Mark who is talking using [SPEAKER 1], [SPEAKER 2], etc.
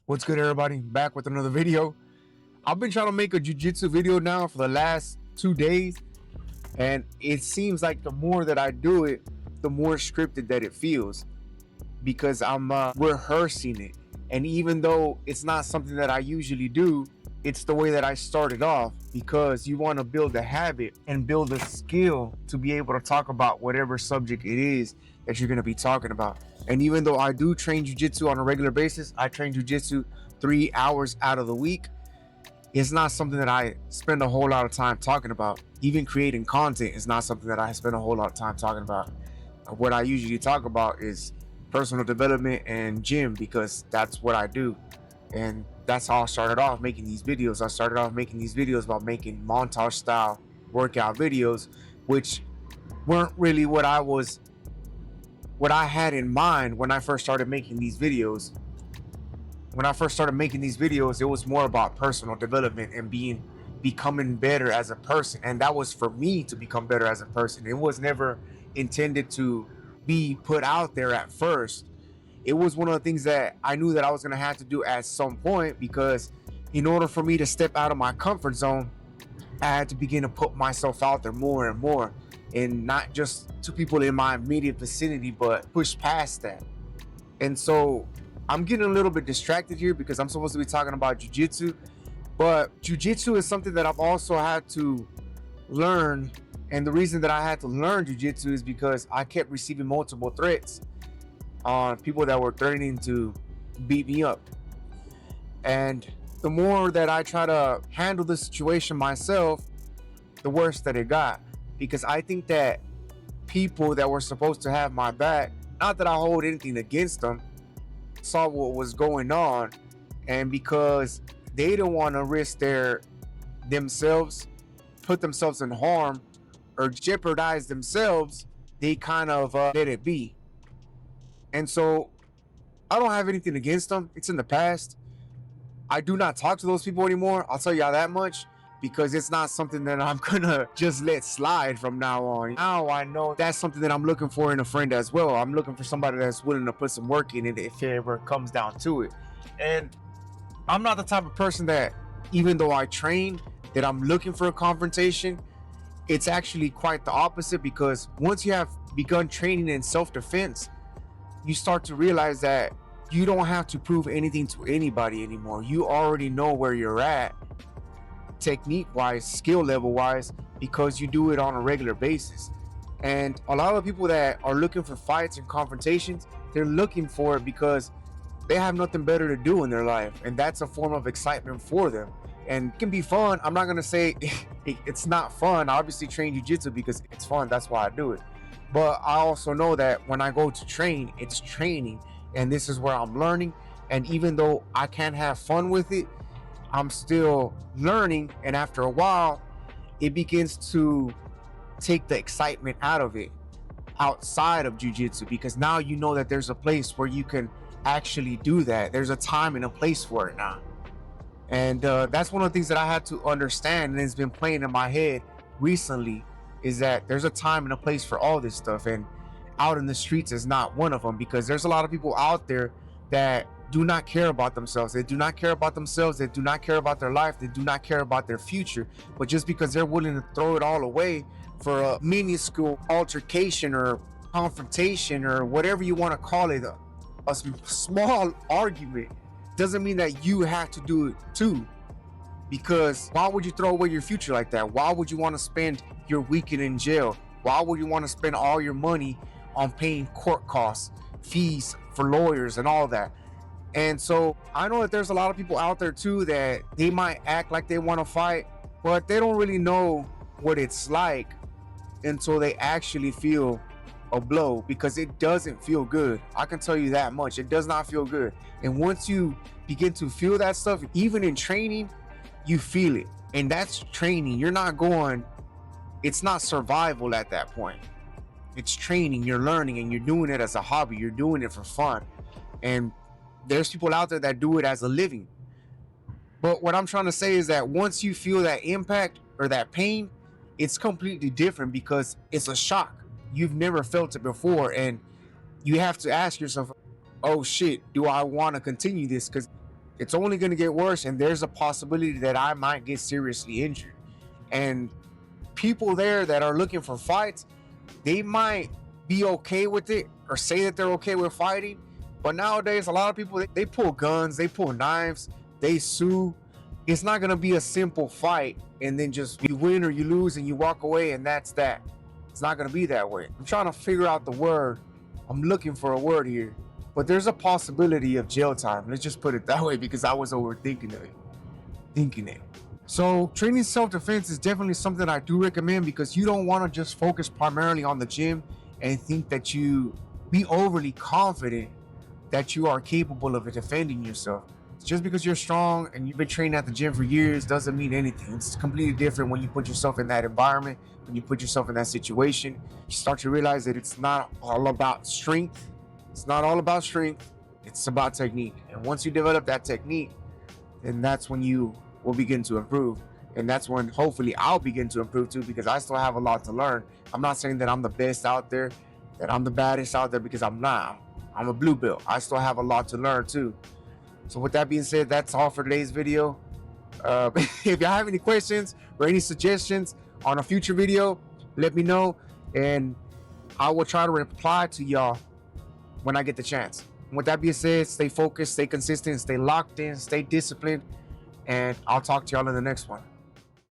[SPEAKER 1] What's good, everybody? Back with another video. I've been trying to make a jiu-jitsu video now for the last 2 days, and it seems like the more that I do it, the more scripted that it feels because I'm rehearsing it. And even though it's not something that I usually do, it's the way that I started off because you want to build a habit and build a skill to be able to talk about whatever subject it is that you're going to be talking about. And even though I do train jiu-jitsu on a regular basis, I train jiu-jitsu 3 hours out of the week. It's not something that I spend a whole lot of time talking about. Even creating content is not something that I spend a whole lot of time talking about. What I usually talk about is personal development and gym because that's what I do. And that's how I started off making these videos. I started off making these videos about making montage style workout videos, which weren't really what I had in mind when I first started making these videos. When I first started making these videos, it was more about personal development and becoming better as a person. And that was for me to become better as a person. It was never intended to be put out there at first. It was one of the things that I knew that I was going to have to do at some point, because in order for me to step out of my comfort zone, I had to begin to put myself out there more and more, and not just to people in my immediate vicinity, but push past that. And so I'm getting a little bit distracted here because I'm supposed to be talking about jiu-jitsu, but jiu-jitsu is something that I've also had to learn. And the reason that I had to learn jiu-jitsu is because I kept receiving multiple threats on people that were threatening to beat me up. And the more that I try to handle the situation myself, the worse that it got. Because I think that people that were supposed to have my back, not that I hold anything against them, saw what was going on, and because they didn't want to risk themselves, put themselves in harm or jeopardize themselves, they kind of let it be. And so I don't have anything against them. It's in the past. I do not talk to those people anymore. I'll tell y'all that much, because it's not something that I'm gonna just let slide from now on. Now I know that's something that I'm looking for in a friend as well. I'm looking for somebody that's willing to put some work in it if it ever comes down to it. And I'm not the type of person that, even though I train, that I'm looking for a confrontation. It's actually quite the opposite, because once you have begun training in self-defense, you start to realize that you don't have to prove anything to anybody anymore. You already know where you're at, technique wise, skill level wise, because you do it on a regular basis. And a lot of people that are looking for fights and confrontations, they're looking for it because they have nothing better to do in their life, and that's a form of excitement for them. And it can be fun. I'm not gonna say it's not fun. I obviously train jiu-jitsu because it's fun. That's why I do it. But I also know that when I go to train, it's training, and this is where I'm learning. And even though I can't have fun with it, I'm still learning. And after a while, it begins to take the excitement out of it outside of jiu-jitsu, because now you know that there's a place where you can actually do that. There's a time and a place for it now. And that's one of the things that I had to understand, and it's been playing in my head recently, is that there's a time and a place for all this stuff, and out in the streets is not one of them, because there's a lot of people out there that do not care about themselves. They do not care about themselves. They do not care about their life. They do not care about their future. But just because they're willing to throw it all away for a minuscule altercation or confrontation or whatever you want to call it, a small argument, doesn't mean that you have to do it too. Because why would you throw away your future like that? Why would you want to spend your weekend in jail? Why would you want to spend all your money on paying court costs, fees for lawyers and all that? And so I know that there's a lot of people out there too that they might act like they want to fight, but they don't really know what it's like until they actually feel a blow, because it doesn't feel good. I can tell you that much. It does not feel good. And once you begin to feel that stuff, even in training, you feel it. And that's training. You're not going, it's not survival at that point. It's training. You're learning, and you're doing it as a hobby. You're doing it for fun. And there's people out there that do it as a living. But what I'm trying to say is that once you feel that impact or that pain, it's completely different, because it's a shock. You've never felt it before, and you have to ask yourself, oh shit, do I want to continue this? Because It's only going to get worse, and there's a possibility that I might get seriously injured. And people there that are looking for fights, they might be okay with it or say that they're okay with fighting, but nowadays a lot of people, they pull guns, they pull knives, they sue. It's not going to be a simple fight and then just you win or you lose and you walk away and that's that. It's not going to be that way. I'm trying to figure out the word. I'm looking for a word here, but there's a possibility of jail time. Let's just put it that way, because I was overthinking it. So training self-defense is definitely something I do recommend, because you don't want to just focus primarily on the gym and think that you be overly confident that you are capable of defending yourself. Just because you're strong and you've been training at the gym for years doesn't mean anything. It's completely different when you put yourself in that environment, when you put yourself in that situation. You start to realize that it's not all about strength. It's not all about strength. It's about technique. And once you develop that technique, then that's when you will begin to improve. And that's when hopefully I'll begin to improve too, because I still have a lot to learn. I'm not saying that I'm the best out there, that I'm the baddest out there, because I'm not. I'm a blue belt. I still have a lot to learn too. So with that being said, that's all for today's video. If y'all have any questions or any suggestions on a future video, let me know, and I will try to reply to y'all when I get the chance. And with that being said, stay focused, stay consistent, stay locked in, stay disciplined, and I'll talk to y'all in the next one.